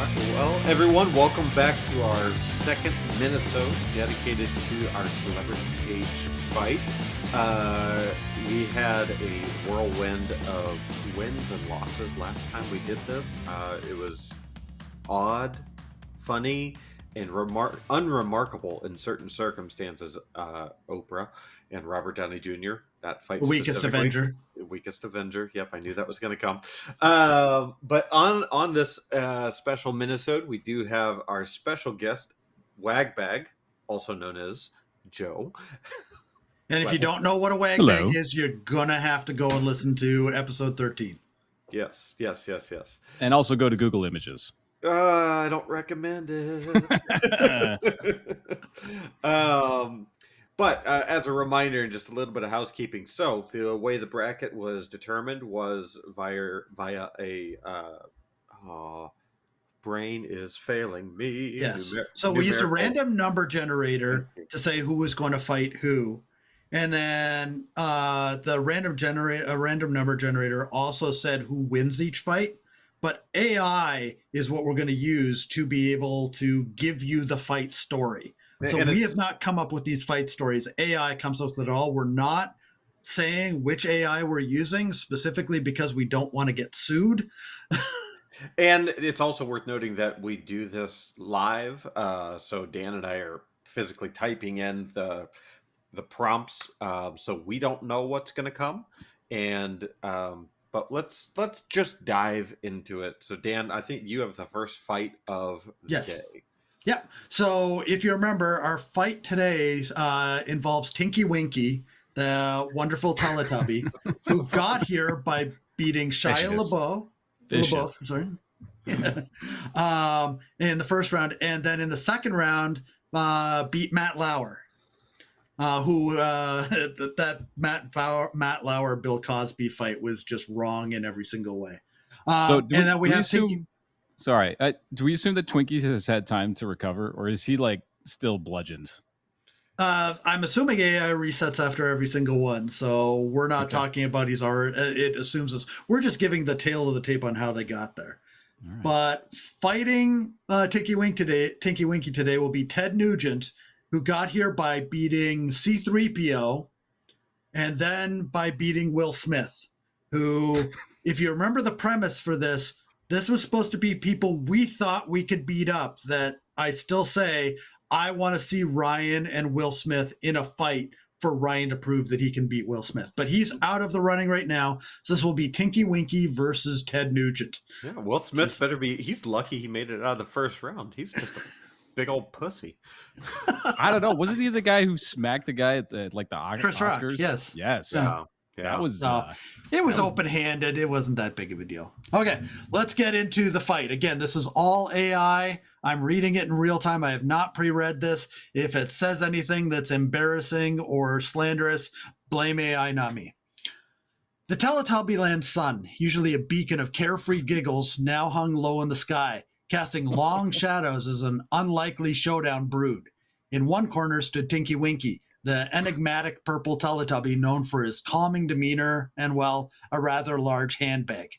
Well, everyone, welcome back to our second minisode dedicated to our celebrity cage fight. We had a whirlwind of wins and losses last time we did this. It was odd, funny, and unremarkable in certain circumstances. Oprah and Robert Downey Jr. That fight, the weakest Avenger. The weakest Avenger. Yep, I knew that was going to come. But on this special minisode, we do have our special guest, Wagbag, also known as Joe. And if you don't know what a wagbag is, you're gonna have to go and listen to episode 13. Yes. And also go to Google Images. I don't recommend it. But as a reminder and just a little bit of housekeeping, so the way the bracket was determined was via a brain is failing me. Yes. So we used a random number generator to say who was going to fight who. And then the random number generator also said who wins each fight. But AI is what we're going to use to be able to give you the fight story. So we have not come up with these fight stories. AI comes up with it all. We're not saying which AI we're using specifically because we don't want to get sued. And it's also worth noting that we do this live. So Dan and I are physically typing in the prompts. So we don't know what's going to come. And but let's just dive into it. So Dan, I think you have the first fight of the day. Yeah. So if you remember, our fight today involves Tinky Winky, the wonderful Teletubby, who got here by beating Shia LaBeouf. Sorry. In the first round, and then in the second round, beat Matt Lauer. That Matt Lauer Bill Cosby fight was just wrong in every single way. Do we assume that Twinkie has had time to recover, or is he like still bludgeoned? I'm assuming AI resets after every single one, so we're not talking about it assumes us. We're just giving the tail of the tape on how they got there. Right. But fighting Tinky Winky today will be Ted Nugent, who got here by beating C-3PO and then by beating Will Smith, who, if you remember the premise for this was supposed to be people we thought we could beat up. That I still say I want to see Ryan and Will Smith in a fight for Ryan to prove that he can beat Will Smith. But he's out of the running right now. So this will be Tinky Winky versus Ted Nugent. Yeah, Will Smith better be. He's lucky he made it out of the first round. He's just a big old pussy. I don't know. Wasn't he the guy who smacked the guy at the Chris Oscars? Rock, yes. Yeah. That was it was open-handed. It wasn't that big of a deal. Okay, let's get into the fight. Again, this is all AI. I'm reading it in real time. I have not pre-read this. If it says anything that's embarrassing or slanderous, blame AI, not me. The Teletubbyland sun, usually a beacon of carefree giggles, now hung low in the sky, casting long shadows as an unlikely showdown brewed. In one corner stood Tinky Winky, the enigmatic purple Teletubby known for his calming demeanor and, well, a rather large handbag.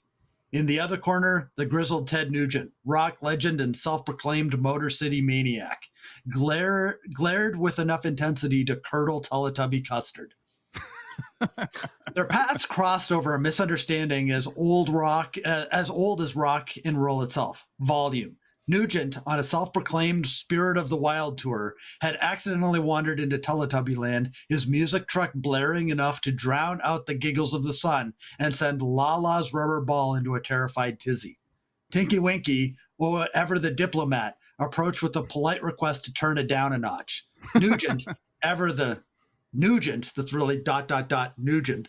In the other corner, the grizzled Ted Nugent, rock legend and self-proclaimed Motor City maniac, glared with enough intensity to curdle Teletubby custard. Their paths crossed over a misunderstanding as old as rock and roll itself. Volume. Nugent, on a self-proclaimed Spirit of the Wild tour, had accidentally wandered into Teletubbyland, his music truck blaring enough to drown out the giggles of the sun and send Lala's rubber ball into a terrified tizzy. Tinky Winky, or whatever the diplomat, approached with a polite request to turn it down a notch. Nugent, ever the Nugent, that's really ... Nugent,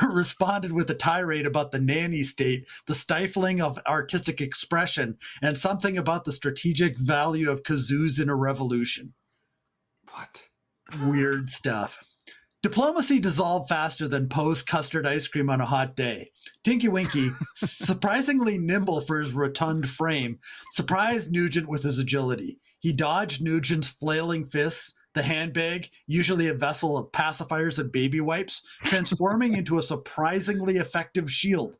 responded with a tirade about the nanny state, the stifling of artistic expression, and something about the strategic value of kazoos in a revolution. What? Weird stuff. Diplomacy dissolved faster than Poe's custard ice cream on a hot day. Tinky Winky, surprisingly nimble for his rotund frame, surprised Nugent with his agility. He dodged Nugent's flailing fists, the handbag, usually a vessel of pacifiers and baby wipes, transforming into a surprisingly effective shield.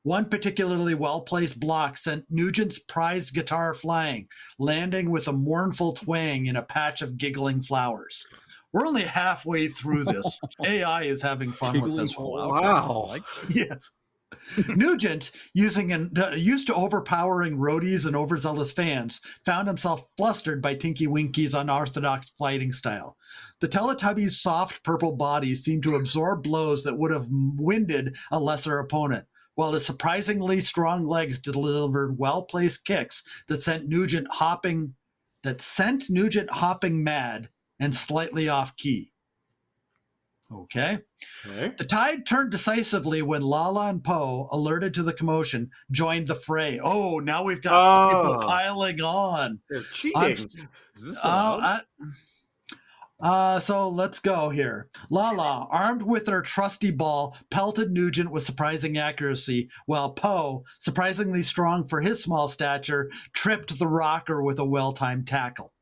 One particularly well-placed block sent Nugent's prized guitar flying, landing with a mournful twang in a patch of giggling flowers. We're only halfway through this. AI is having fun with this. Wow. Like Yes. Nugent, used to overpowering roadies and overzealous fans, found himself flustered by Tinky Winky's unorthodox fighting style. The Teletubbies' soft purple bodies seemed to absorb blows that would have winded a lesser opponent, while his surprisingly strong legs delivered well-placed kicks that sent Nugent hopping mad and slightly off key. Okay. The tide turned decisively when Lala and Poe, alerted to the commotion, joined the fray. Oh, now we've got people piling on. They're cheating. Is this allowed? So let's go here. Lala, armed with her trusty ball, pelted Nugent with surprising accuracy, while Poe, surprisingly strong for his small stature, tripped the rocker with a well-timed tackle.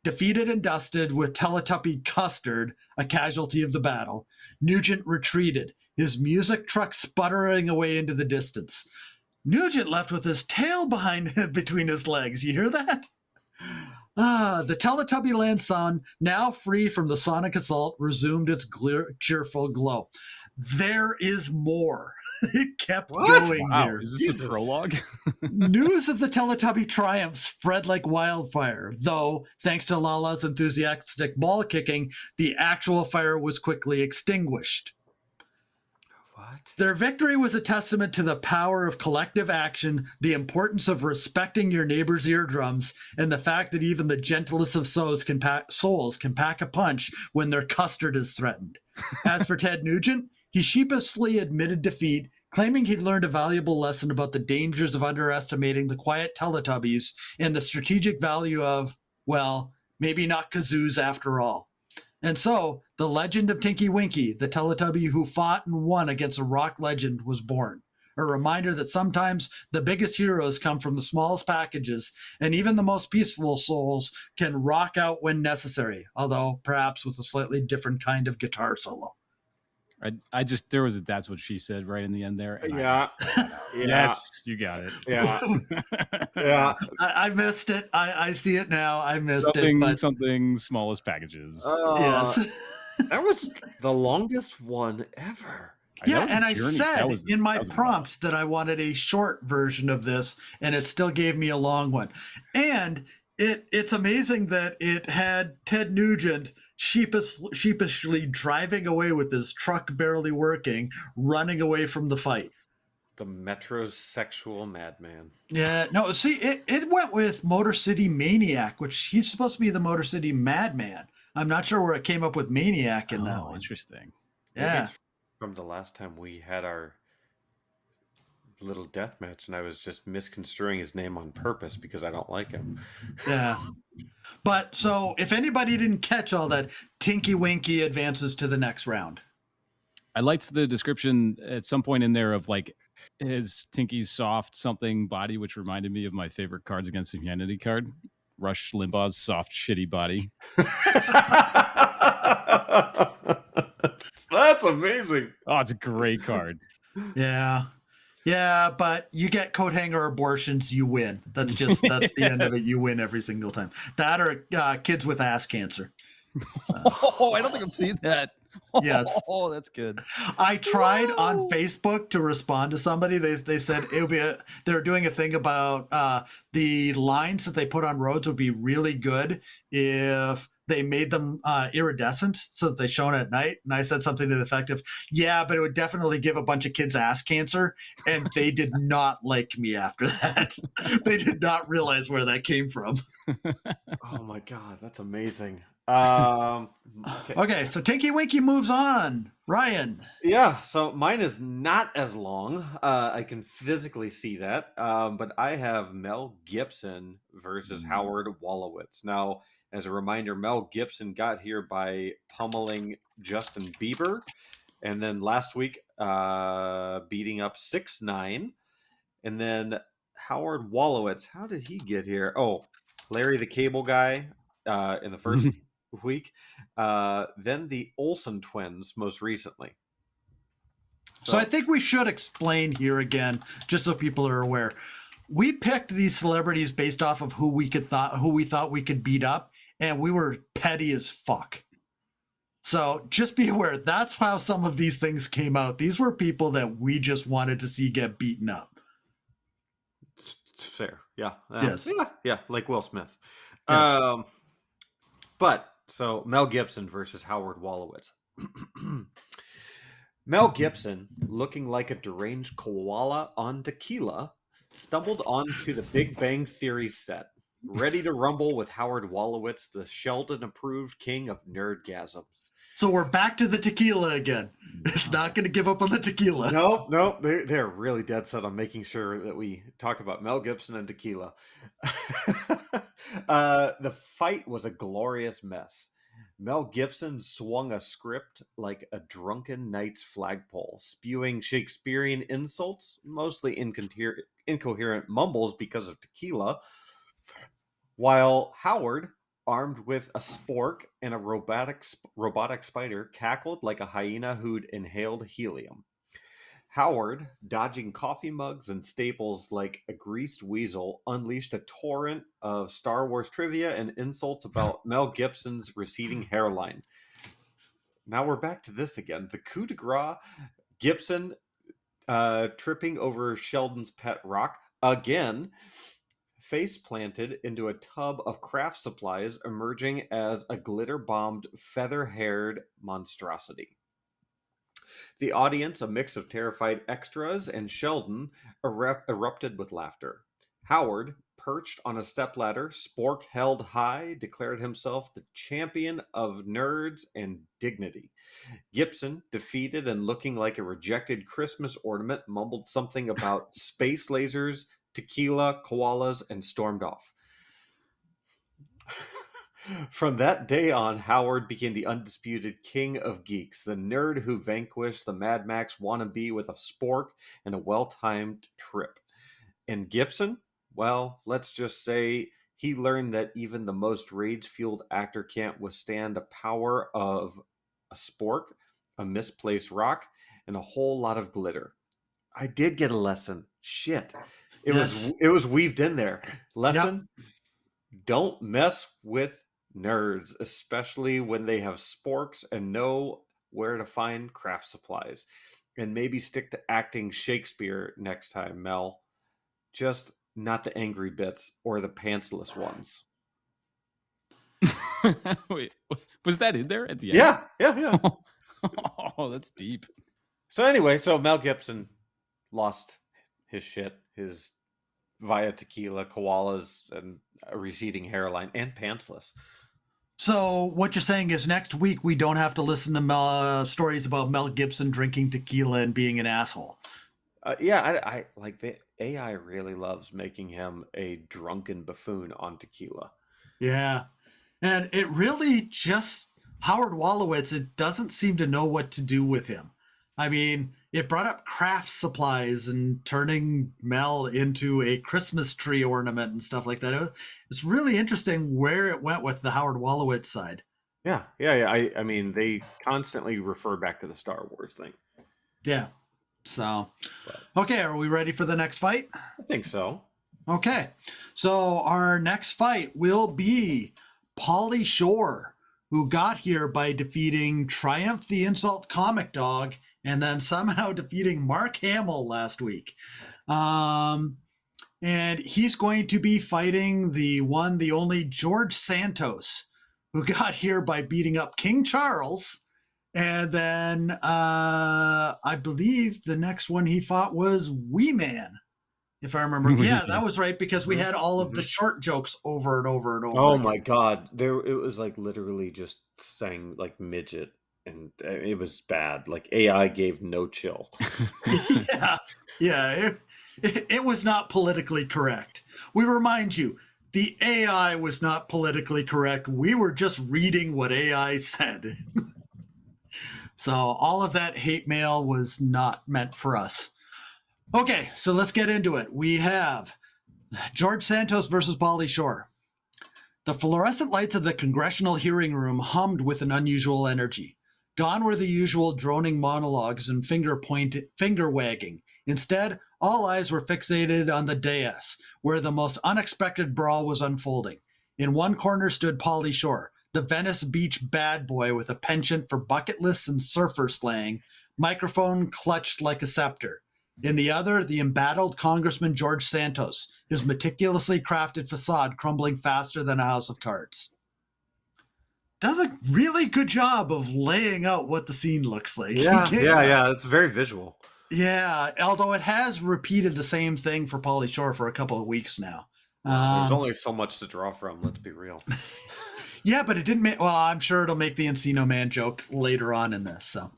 Defeated and dusted with Teletubby Custard, a casualty of the battle, Nugent retreated, his music truck sputtering away into the distance. Nugent left with his tail between his legs. You hear that? The Teletubby Land sun, now free from the sonic assault, resumed its cheerful glow. There is more. It kept going here. Is this a prologue? News of the Teletubby triumph spread like wildfire, though, thanks to Lala's enthusiastic ball kicking, the actual fire was quickly extinguished. What? Their victory was a testament to the power of collective action, the importance of respecting your neighbor's eardrums, and the fact that even the gentlest of souls can pack a punch when their custard is threatened. As for Ted Nugent, he sheepishly admitted defeat, claiming he'd learned a valuable lesson about the dangers of underestimating the quiet Teletubbies and the strategic value of, well, maybe not kazoos after all. And so, the legend of Tinky Winky, the Teletubby who fought and won against a rock legend, was born. A reminder that sometimes the biggest heroes come from the smallest packages, and even the most peaceful souls can rock out when necessary, although perhaps with a slightly different kind of guitar solo. There was a "that's what she said" right in the end there. And Yeah. Yes, you got it. Yeah. Yeah. I missed it. I see it now. I missed it. But... Something smallest packages. Yes. That was the longest one ever. Yeah, and I said in my prompt that I wanted a short version of this, and it still gave me a long one. And it's amazing that it had Ted Nugent sheepishly driving away with his truck barely working, running away from the fight. The metrosexual madman. Yeah, no, see, it went with Motor City Maniac, which he's supposed to be the Motor City Madman. I'm not sure where it came up with Maniac in that one. Interesting. Yeah. From the last time we had our little death match, and I was just misconstruing his name on purpose because I don't like him. Yeah. But so if anybody didn't catch all that, Tinky Winky advances to the next round. I liked the description at some point in there of like his Tinky's soft something body, which reminded me of my favorite Cards Against Humanity card, Rush Limbaugh's soft shitty body. That's amazing. Oh, it's a great card. Yeah. Yeah, but you get coat hanger abortions, you win. That's the end of it. You win every single time. That or kids with ass cancer. Oh, I don't think I've seen that. Yes. Oh, that's good. I tried on Facebook to respond to somebody. They said it would be they're doing a thing about the lines that they put on roads would be really good if they made them iridescent so that they shone at night. And I said something to the effect of, yeah, but it would definitely give a bunch of kids ass cancer. And they did not like me after that. They did not realize where that came from. Oh my God, that's amazing. Okay, so Tinky Winky moves on. Ryan. Yeah, so mine is not as long. I can physically see that. But I have Mel Gibson versus Howard Wolowitz. Now, as a reminder, Mel Gibson got here by pummeling Justin Bieber. And then last week, beating up 6ix9ine. And then Howard Wolowitz, how did he get here? Oh, Larry the Cable Guy in the first week. Then the Olsen twins most recently. So I think we should explain here again, just so people are aware. We picked these celebrities based off of who we thought we could beat up, and we were petty as fuck. So just be aware, that's how some of these things came out. These were people that we just wanted to see get beaten up. Fair. Yeah. Yes. Yeah. Like Will Smith. Yes. But so Mel Gibson versus Howard Wolowitz. Mel Gibson, looking like a deranged koala on tequila, stumbled onto the Big Bang Theory set, ready to rumble with Howard Wolowitz, the Sheldon-approved king of nerdgasms. So we're back to the tequila again. It's not going to give up on the tequila. No, they're really dead set on making sure that we talk about Mel Gibson and tequila. The fight was a glorious mess. Mel Gibson swung a script like a drunken knight's flagpole, spewing Shakespearean insults, mostly incoherent mumbles because of tequila, while Howard, armed with a spork and a robotic spider, cackled like a hyena who'd inhaled helium. Howard, dodging coffee mugs and staples like a greased weasel, unleashed a torrent of Star Wars trivia and insults about Mel Gibson's receding hairline. Now we're back to this again. The coup de grace, Gibson tripping over Sheldon's pet rock again, face planted into a tub of craft supplies, emerging as a glitter-bombed, feather-haired monstrosity. The audience, a mix of terrified extras and Sheldon, erupted with laughter. Howard, perched on a stepladder, spork held high, declared himself the champion of nerds and dignity. Gibson, defeated and looking like a rejected Christmas ornament, mumbled something about space lasers, tequila, koalas, and stormed off. From that day on, Howard became the undisputed king of geeks, the nerd who vanquished the Mad Max wannabe with a spork and a well-timed trip. And Gibson, well, let's just say he learned that even the most rage-fueled actor can't withstand the power of a spork, a misplaced rock, and a whole lot of glitter. I did get a lesson. Shit. It was weaved in there. Lesson, don't mess with nerds, especially when they have sporks and know where to find craft supplies. And maybe stick to acting Shakespeare next time, Mel. Just not the angry bits or the pantsless ones. Wait, was that in there at the end? Yeah. Oh, that's deep. So anyway, Mel Gibson lost his shit, his via tequila, koalas, and a receding hairline, and pantsless. So what you're saying is next week we don't have to listen to stories about Mel Gibson drinking tequila and being an asshole. I like the AI really loves making him a drunken buffoon on tequila. Yeah. And it really just, Howard Wolowitz, it doesn't seem to know what to do with him. I mean, it brought up craft supplies and turning Mel into a Christmas tree ornament and stuff like that. It's really interesting where it went with the Howard Wolowitz side. Yeah. I mean, they constantly refer back to the Star Wars thing. Yeah. So, okay, are we ready for the next fight? I think so. Okay. So our next fight will be Pauly Shore, who got here by defeating Triumph the Insult Comic Dog and then somehow defeating Mark Hamill last week. And he's going to be fighting the one, the only George Santos, who got here by beating up King Charles. And then I believe the next one he fought was Wee Man, if I remember. Yeah, that was right, because we had all of the short jokes over and over and over. Oh my God. It was like literally just saying like midget, and it was bad. Like AI gave no chill. Yeah. It was not politically correct. We remind you, the AI was not politically correct. We were just reading what AI said. So all of that hate mail was not meant for us. Okay, so let's get into it. We have George Santos versus Pauly Shore. The fluorescent lights of the congressional hearing room hummed with an unusual energy. Gone were the usual droning monologues and finger wagging. Instead, all eyes were fixated on the dais, where the most unexpected brawl was unfolding. In one corner stood Pauly Shore, the Venice Beach bad boy with a penchant for bucket lists and surfer slang, microphone clutched like a scepter. In the other, the embattled Congressman George Santos, his meticulously crafted facade crumbling faster than a house of cards. Does a really good job of laying out what the scene looks like. Yeah. It's very visual. Yeah, although it has repeated the same thing for Pauly Shore for a couple of weeks now. There's only so much to draw from, let's be real. Yeah, but it didn't make, well, I'm sure it'll make the Encino Man joke later on in this. So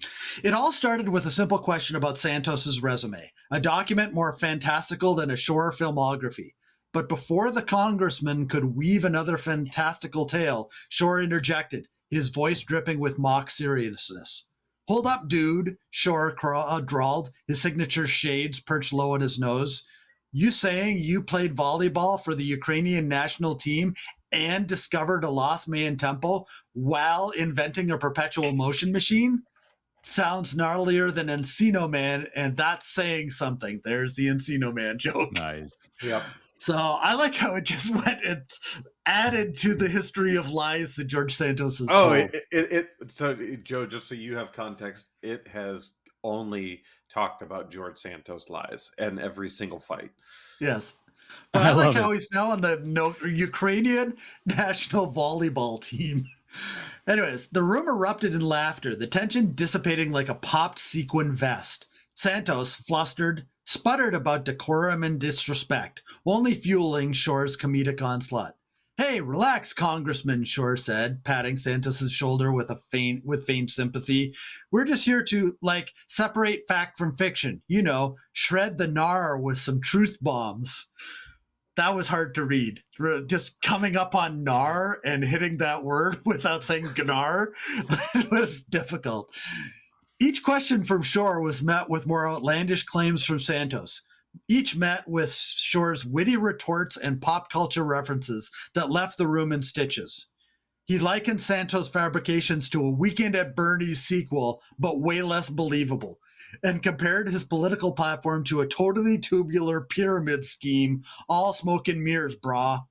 it all started with a simple question about Santos's resume, a document more fantastical than a Shore filmography. But before the congressman could weave another fantastical tale, Shore interjected, his voice dripping with mock seriousness. Hold up, dude, Shore drawled, his signature shades perched low on his nose. You saying you played volleyball for the Ukrainian national team and discovered a lost Mayan temple while inventing a perpetual motion machine? Sounds gnarlier than Encino Man, and that's saying something. There's the Encino Man joke. Nice. Yep. So I like how it just went, it's added to the history of lies that George Santos has told. So Joe, just so you have context, it has only talked about George Santos lies and every single fight. Yes. But I like how he's now on the Ukrainian national volleyball team. Anyways, the room erupted in laughter, the tension dissipating like a popped sequin vest. Santos, flustered, sputtered about decorum and disrespect, only fueling Shore's comedic onslaught. Hey, relax, Congressman, Shore said, patting Santos's shoulder with faint sympathy. We're just here to, separate fact from fiction. You know, shred the gnar with some truth bombs. That was hard to read. Just coming up on gnar and hitting that word without saying gnar was difficult. Each question from Shore was met with more outlandish claims from Santos. Each met with Shore's witty retorts and pop culture references that left the room in stitches. He likened Santos' fabrications to a Weekend at Bernie's sequel, but way less believable, and compared his political platform to a totally tubular pyramid scheme, all smoke and mirrors, brah.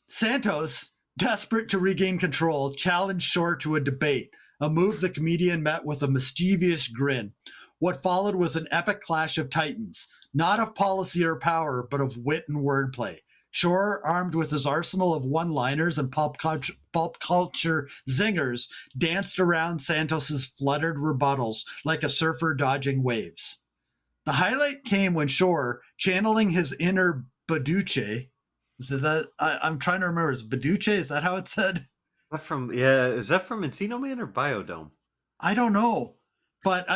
Santos, desperate to regain control, challenged Shore to a debate, a move the comedian met with a mischievous grin. What followed was an epic clash of titans, not of policy or power, but of wit and wordplay. Shore, armed with his arsenal of one-liners and pulp culture zingers, danced around Santos's fluttered rebuttals like a surfer dodging waves. The highlight came when Shore, channeling his inner Baduce, I'm trying to remember, is Baduce, is that how it's said? Is that from Encino Man or Biodome? I don't know. But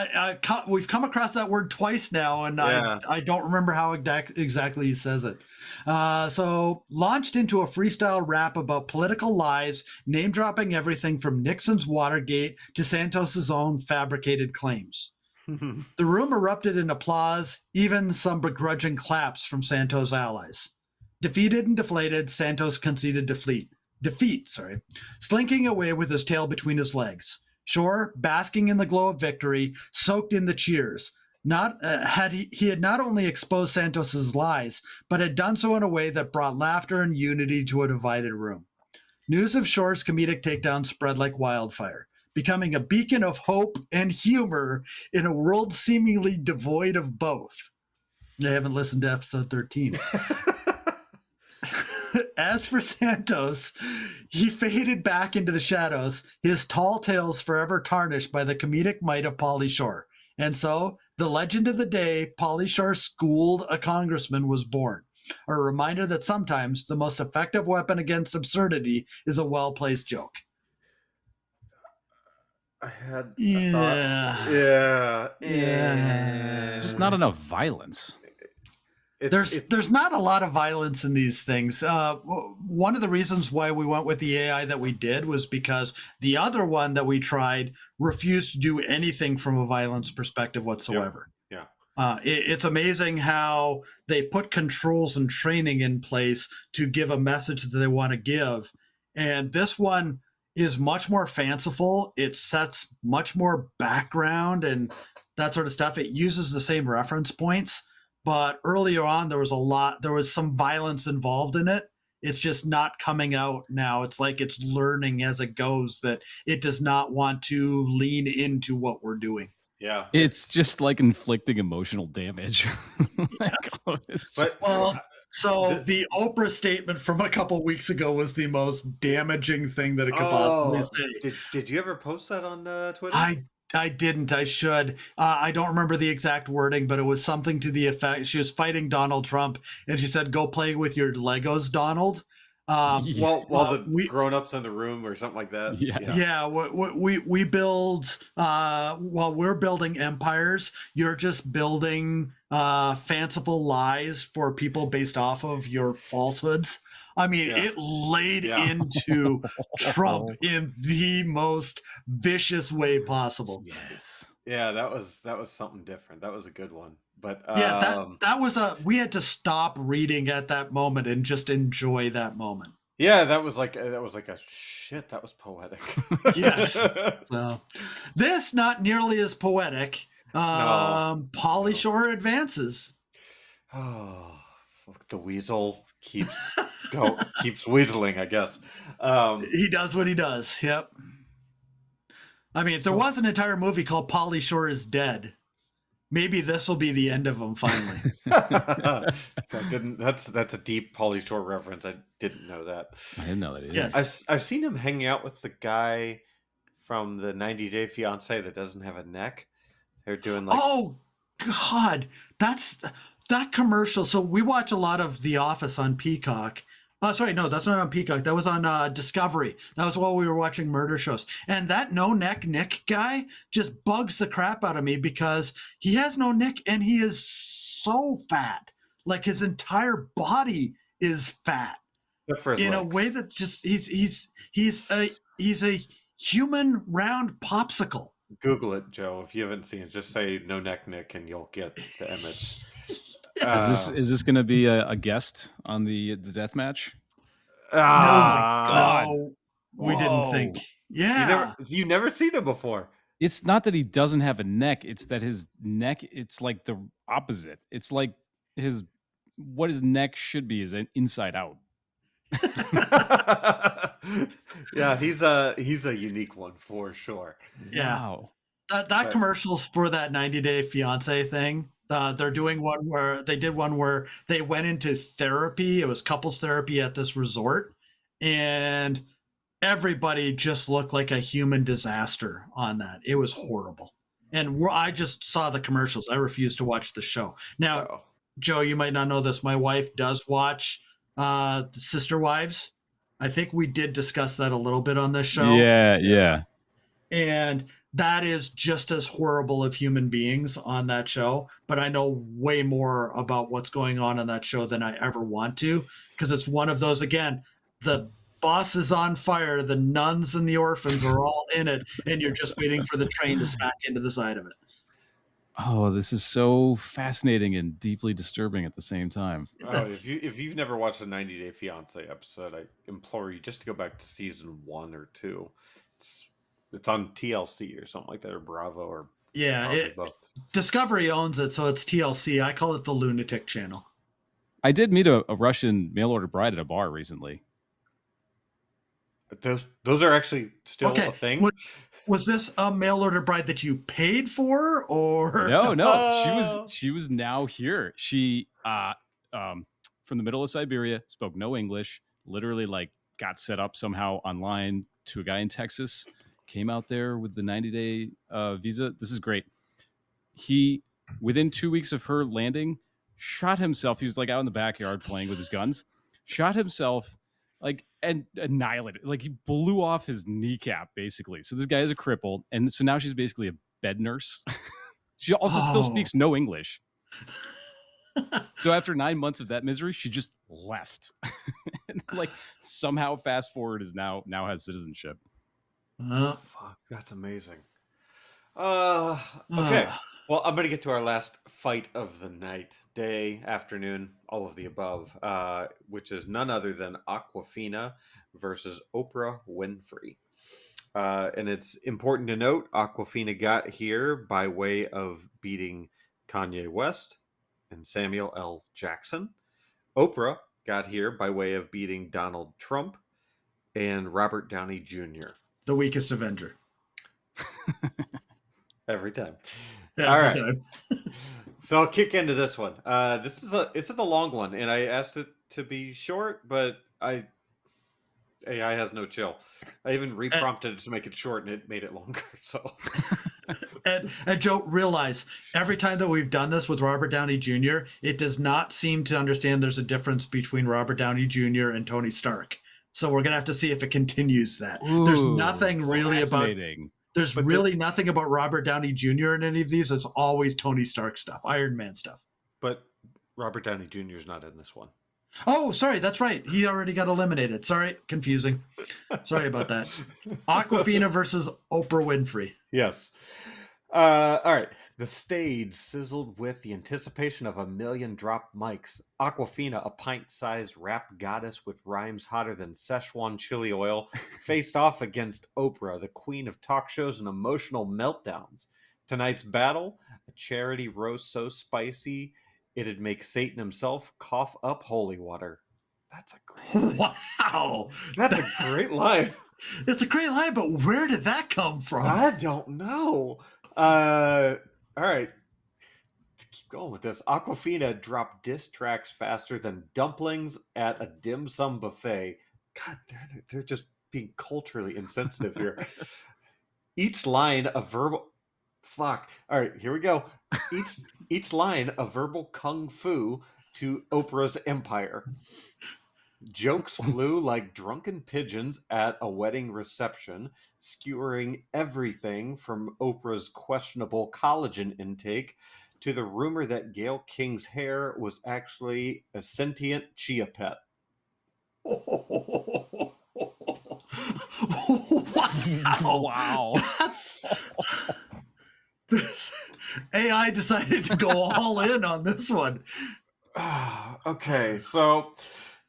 we've come across that word twice now, and I don't remember how exactly he says it. So launched into a freestyle rap about political lies, name-dropping everything from Nixon's Watergate to Santos's own fabricated claims. The room erupted in applause, even some begrudging claps from Santos' allies. Defeated and deflated, Santos conceded defeat, slinking away with his tail between his legs. Shore, basking in the glow of victory, soaked in the cheers. He had not only exposed Santos's lies, but had done so in a way that brought laughter and unity to a divided room. News of Shore's comedic takedown spread like wildfire, becoming a beacon of hope and humor in a world seemingly devoid of both. I haven't listened to episode 13. As for Santos, he faded back into the shadows, his tall tales forever tarnished by the comedic might of Pauly Shore. And so, the legend of the day Pauly Shore schooled a congressman was born. A reminder that sometimes the most effective weapon against absurdity is a well-placed joke. I had Just not enough violence. There's not a lot of violence in these things. One of the reasons why we went with the AI that we did was because the other one that we tried refused to do anything from a violence perspective whatsoever. Yeah. It's amazing how they put controls and training in place to give a message that they want to give. And this one, is much more fanciful. It sets much more background and that sort of stuff. It uses the same reference points, but earlier on there was some violence involved in it. It's just not coming out now. It's like it's learning as it goes that it does not want to lean into what we're doing. Yeah, It's just like inflicting emotional damage. So the Oprah statement from a couple weeks ago was the most damaging thing that it could possibly oh, say. did you ever post that on Twitter? I didn't. I should. I don't remember the exact wording, but it was something to the effect. She was fighting Donald Trump, and she said, "Go play with your Legos, Donald." While the grown-ups in the room or something like that. Yeah. We build while we're building empires. You're just building fanciful lies for people based off of your falsehoods. I mean, it laid into Trump in the most vicious way possible. Yes. Yeah, that was something different. That was a good one. But that was we had to stop reading at that moment and just enjoy that moment. Yeah, that was like a shit. That was poetic. Yes. So this not nearly as poetic. No. Pauly Shore advances. Oh, the weasel keeps weaseling, I guess. He does what he does. Yep. I mean, there was an entire movie called Pauly Shore is Dead. Maybe this will be the end of him finally. That's a deep Pauly Shore reference. I didn't know that. I didn't know that either. Yes. I've seen him hanging out with the guy from the 90 Day Fiancé that doesn't have a neck. They're doing like, oh God, that's that commercial. So we watch a lot of The Office on Peacock. Sorry, no, that's not on Peacock. That was on Discovery. That was while we were watching murder shows. And that no neck Nick guy just bugs the crap out of me because he has no neck and he is so fat. Like his entire body is fat in a way that just he's a human round popsicle. Google it, Joe. If you haven't seen it, just say no neck Nick and you'll get the image. Is this going to be a guest on the death match? No, God. No, we didn't think. Yeah, you never seen him before. It's not that he doesn't have a neck; it's that his neck. It's like the opposite. It's like what his neck should be is an inside out. Yeah, he's a unique one for sure. Yeah, wow. That commercial's for that 90 Day Fiancé thing. They're doing one where they went into therapy. It was couples therapy at this resort, and everybody just looked like a human disaster on that. It was horrible. And I just saw the commercials. I refused to watch the show. Now, Joe, you might not know this. My wife does watch the Sister Wives. I think we did discuss that a little bit on this show. Yeah. And that is just as horrible of human beings on that show. But I know way more about what's going on that show than I ever want to, because it's one of those, again, the boss is on fire. The nuns and the orphans are all in it. And you're just waiting for the train to smack into the side of it. Oh, this is so fascinating and deeply disturbing at the same time. Oh, if you've never watched a 90 Day Fiancé episode, I implore you just to go back to season 1 or 2. It's on TLC or something like that, or Bravo, or Discovery owns it, so it's TLC. I call it the Lunatic Channel. I did meet a Russian mail order bride at a bar recently. Those are actually still a thing. Was this a mail order bride that you paid for, or no? She was now here. She from the middle of Siberia, spoke no English, literally like got set up somehow online to a guy in Texas, came out there with the 90-day visa. This is great. He, within 2 weeks of her landing, shot himself. He was like out in the backyard playing with his guns, shot himself like and annihilated. Like he blew off his kneecap basically. So this guy is a cripple, and so now she's basically a bed nurse. She also still speaks no English. So after 9 months of that misery, she just left. And like somehow fast forward is now has citizenship. Fuck, that's amazing. Okay. Well, I'm going to get to our last fight of the night, day, afternoon, all of the above, which is none other than Aquafina versus Oprah Winfrey. And it's important to note Aquafina got here by way of beating Kanye West and Samuel L. Jackson. Oprah got here by way of beating Donald Trump and Robert Downey Jr. The weakest Avenger. Every time. Yeah, All every right. time. So I'll kick into this one. It's a long one, and I asked it to be short, but AI has no chill. I even reprompted it to make it short, and it made it longer. So, and Joe, realize every time that we've done this with Robert Downey Jr., it does not seem to understand there's a difference between Robert Downey Jr. and Tony Stark. So we're gonna have to see if it continues that. There's nothing really about. There's really nothing about Robert Downey Jr. in any of these. It's always Tony Stark stuff, Iron Man stuff. But Robert Downey Jr. is not in this one. Oh, sorry. That's right. He already got eliminated. Sorry. Confusing. Sorry about that. Aquafina versus Oprah Winfrey. Yes. All right. The stage sizzled with the anticipation of a million dropped mics. Aquafina, a pint-sized rap goddess with rhymes hotter than Szechuan chili oil, faced off against Oprah, the queen of talk shows and emotional meltdowns. Tonight's battle, a charity roast so spicy it'd make Satan himself cough up holy water. That's a great line. Wow. That's a great line. It's a great line, but where did that come from? I don't know. All right. Let's keep going with this. Aquafina dropped diss tracks faster than dumplings at a dim sum buffet. God, they're just being culturally insensitive here. Each line a verbal... Fuck. All right, here we go. Each line a verbal kung fu to Oprah's empire. Jokes flew like drunken pigeons at a wedding reception, skewering everything from Oprah's questionable collagen intake to the rumor that Gayle King's hair was actually a sentient chia pet. Wow. That's... AI decided to go all in on this one. Okay, so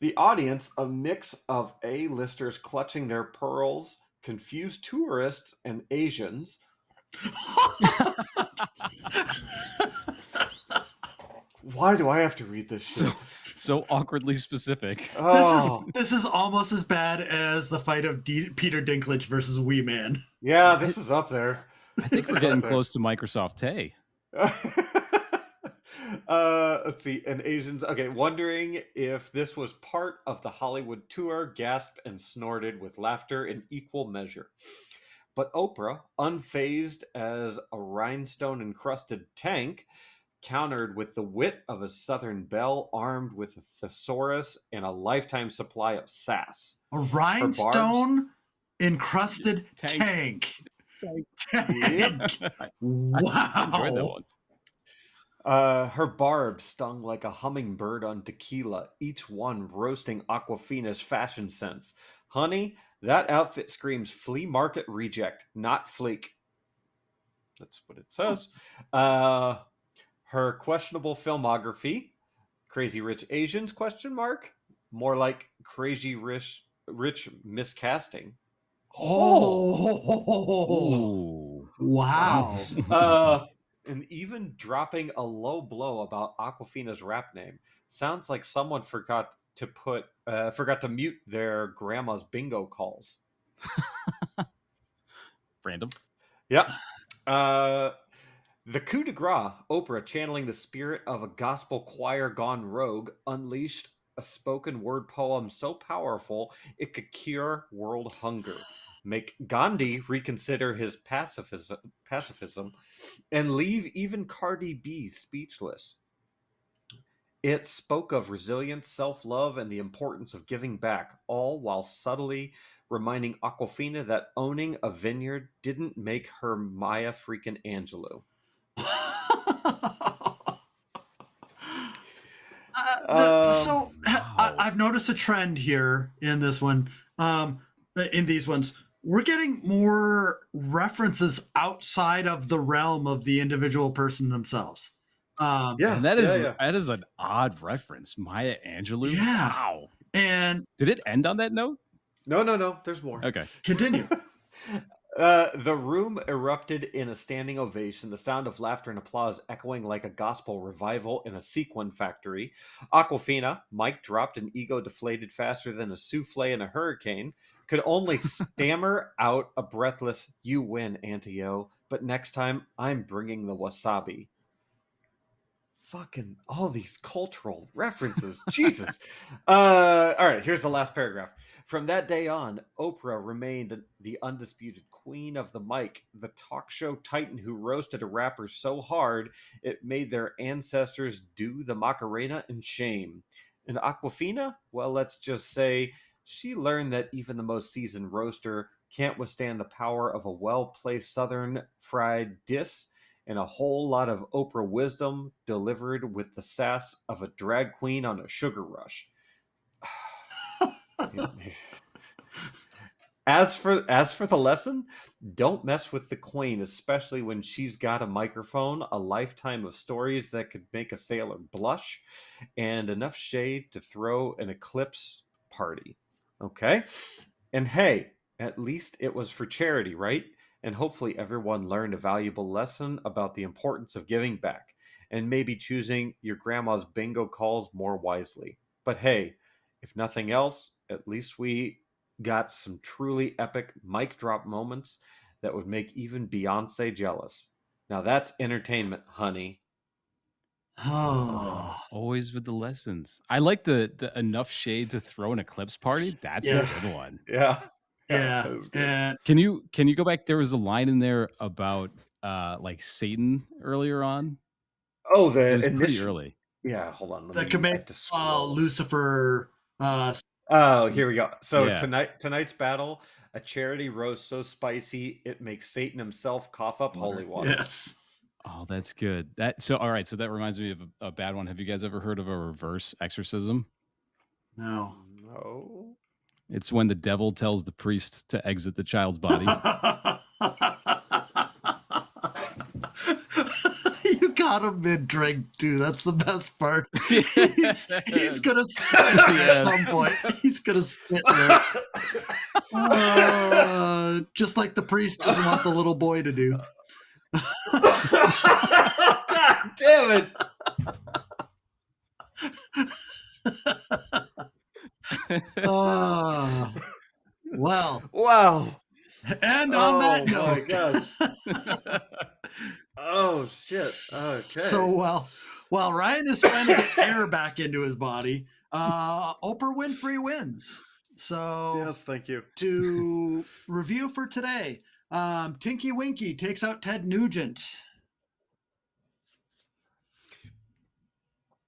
the audience, a mix of A-listers clutching their pearls, confused tourists, and Asians. Why do I have to read this shit? So awkwardly specific. Oh. This is almost as bad as the fight of Peter Dinklage versus Wee Man. Yeah, this is up there. I think we're getting close to Microsoft Tay. Let's see. And Asians, okay, wondering if this was part of the Hollywood tour, gasped and snorted with laughter in equal measure. But Oprah, unfazed as a rhinestone-encrusted tank, countered with the wit of a Southern belle armed with a thesaurus and a lifetime supply of sass. A rhinestone-encrusted tank. Yep. Wow. I enjoyed that one. Her barbs stung like a hummingbird on tequila, each one roasting Aquafina's fashion sense. Honey, that outfit screams flea market reject, not fleek. That's what it says. Her questionable filmography, Crazy Rich Asians, ? More like Crazy Rich miscasting. Oh, wow. And even dropping a low blow about Aquafina's rap name. Sounds like someone forgot to mute their grandma's bingo calls. Random. Yep. The coup de grace, Oprah channeling the spirit of a gospel choir gone rogue, unleashed a spoken word poem so powerful it could cure world hunger, make Gandhi reconsider his pacifism, and leave even Cardi B speechless. It spoke of resilience, self-love, and the importance of giving back, all while subtly reminding Aquafina that owning a vineyard didn't make her Maya freaking Angelou. I've noticed a trend here in this one. In these ones, we're getting more references outside of the realm of the individual person themselves. And that is an odd reference. Maya Angelou. Yeah. Wow. And did it end on that note? No. There's more. Okay. Continue. The room erupted in a standing ovation, the sound of laughter and applause echoing like a gospel revival in a sequin factory. Aquafina, mic dropped and ego deflated faster than a souffle in a hurricane, could only stammer out a breathless, "You win, Antio, but next time I'm bringing the wasabi." Fucking all these cultural references. Jesus. All right, here's the last paragraph. From that day on, Oprah remained the undisputed queen of the mic, the talk show titan who roasted a rapper so hard it made their ancestors do the Macarena in shame. And Aquafina, well, let's just say she learned that even the most seasoned roaster can't withstand the power of a well-placed southern fried diss and a whole lot of Oprah wisdom delivered with the sass of a drag queen on a sugar rush. As for the lesson, don't mess with the queen, especially when she's got a microphone, a lifetime of stories that could make a sailor blush, and enough shade to throw an eclipse party. Okay? And hey, at least it was for charity, right? And hopefully everyone learned a valuable lesson about the importance of giving back and maybe choosing your grandma's bingo calls more wisely. But hey, if nothing else, at least we got some truly epic mic drop moments that would make even Beyonce jealous. Now that's entertainment, honey. Oh, Always with the lessons. I like the enough shade to throw an eclipse party. That's a yes. good one. Yeah. Yeah. That was good. And Can you go back? There was a line in there about like Satan earlier on. Oh, It the was pretty initial. early. Yeah, hold on. the I command have to scroll. Lucifer Oh, here we go. So Yeah. tonight's battle, a charity roast so spicy it makes Satan himself cough up holy water. Yes. Oh, that's good. All right. So that reminds me of a bad one. Have you guys ever heard of a reverse exorcism? No. No. It's when the devil tells the priest to exit the child's body. You got him mid-drink too. That's the best part. He's gonna spit at some point. He's gonna spit there. Just like the priest doesn't want the little boy to do. God damn it. Well. Wow. And on that note. Oh my gosh. Oh shit. Okay. So while Ryan is trying to get air back into his body, Oprah Winfrey wins. So yes, thank you. To review for today, Tinky Winky takes out Ted Nugent.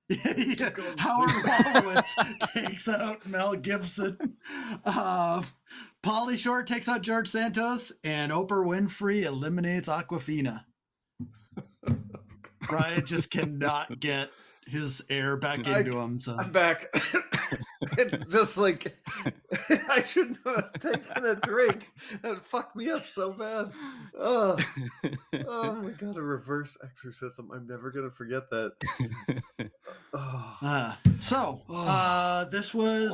Howard Wolowitz takes out Mel Gibson. Pauly Shore takes out George Santos, and Oprah Winfrey eliminates Aquafina. Brian just cannot get his air back into him. So I'm back. It's just like I shouldn't have taken a drink. That fucked me up so bad. Oh my god, a reverse exorcism. I'm never gonna forget that. This was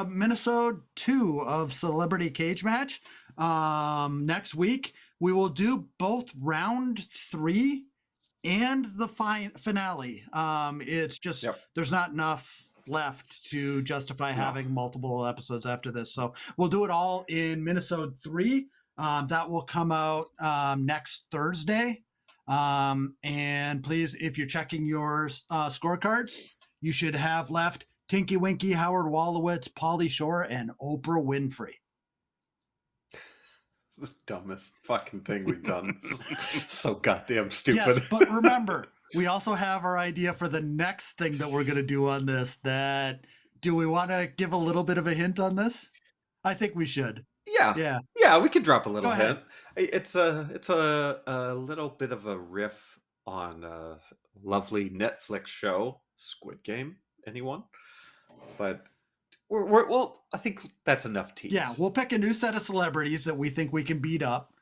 minisode 2 of Celebrity Cage Match. Next week we will do both round 3 and the finale. It's just there's not enough left to justify having multiple episodes after this, so we'll do it all in minisode 3. That will come out next Thursday. And please, if you're checking your scorecards, you should have left Tinky Winky, Howard Wolowitz, Pauly Shore, and Oprah Winfrey. The dumbest fucking thing we've done. So goddamn stupid. Yes, but remember, we also have our idea for the next thing that we're going to do on this. Do we want to give a little bit of a hint on this? I think we should. Yeah, we could drop a little hint. It's a little bit of a riff on a lovely Netflix show, Squid Game. Anyone? But well, I think that's enough tease. Yeah, we'll pick a new set of celebrities that we think we can beat up,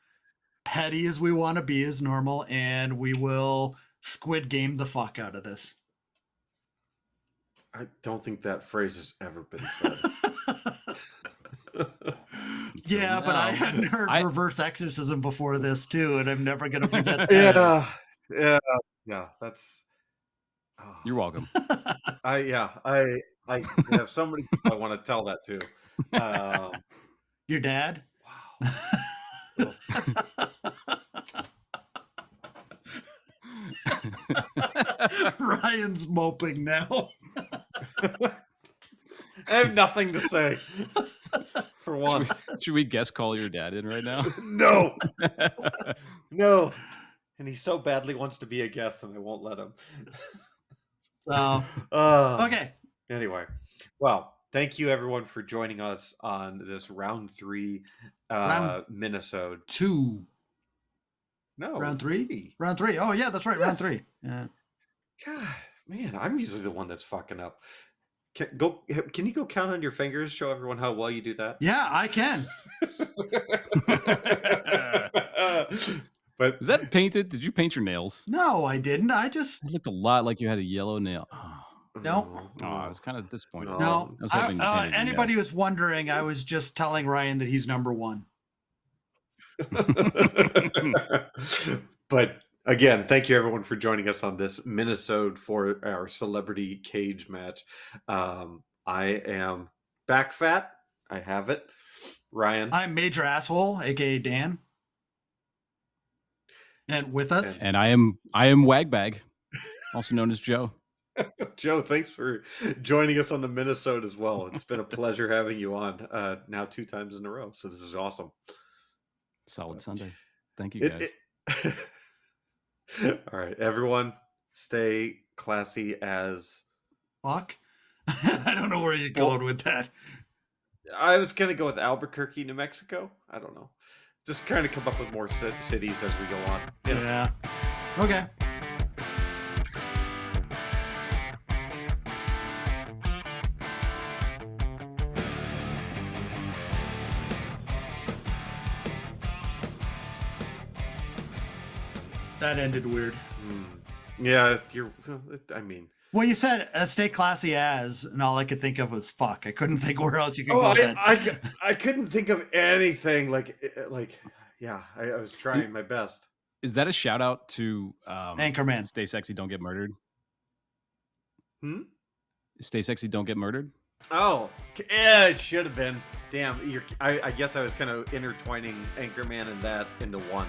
petty as we want to be as normal, and we will Squid Game the fuck out of this. I don't think that phrase has ever been said. to Yeah, him but I now. hadn't heard I- reverse exorcism before this too, and I'm never gonna forget that. Yeah. That's. Oh, You're welcome. I have so many people I want to tell that to. Your dad? Wow. Ryan's moping now. I have nothing to say. For once. Should we guest call your dad in right now? No. No. And he so badly wants to be a guest, and I won't let him. So, okay. Anyway, well, thank you everyone for joining us on this round 3 minisode. 2. No, Round 3? Round 3. Oh, yeah, that's right. Round 3. Yeah. God, man, I'm usually the one that's fucking up. Can you go count on your fingers? Show everyone how well you do that. Yeah, I can. But Is that painted? Did you paint your nails? No, I didn't. I just It looked a lot like you had a yellow nail. Oh, no. I was kind of disappointed. No. I was hoping you painted your Anybody nails. who's wondering, I was just telling Ryan that he's number 1. But again, thank you everyone for joining us on this minisode for our celebrity cage match. I am back fat. I have it. Ryan. I'm Major Asshole, aka Dan. And with us. And I am Wagbag, also known as Joe. Joe, thanks for joining us on the minisode as well. It's been a pleasure having you on now 2 times in a row. So this is awesome. Solid Sunday. Thank you, guys. All right, everyone, stay classy as fuck. I don't know where you're going with that. I was gonna go with Albuquerque, New Mexico. I don't know. Just kind of come up with more cities as we go on. Yeah. Okay. That ended weird. Yeah, I mean. Well, you said stay classy as, and all I could think of was fuck. I couldn't think where else you could go with that. I couldn't think of anything yeah, I was trying my best. Is that a shout out to Anchorman? Stay sexy, don't get murdered. Stay sexy, don't get murdered. Oh, yeah, it should have been. Damn, I guess I was kind of intertwining Anchorman and that into one.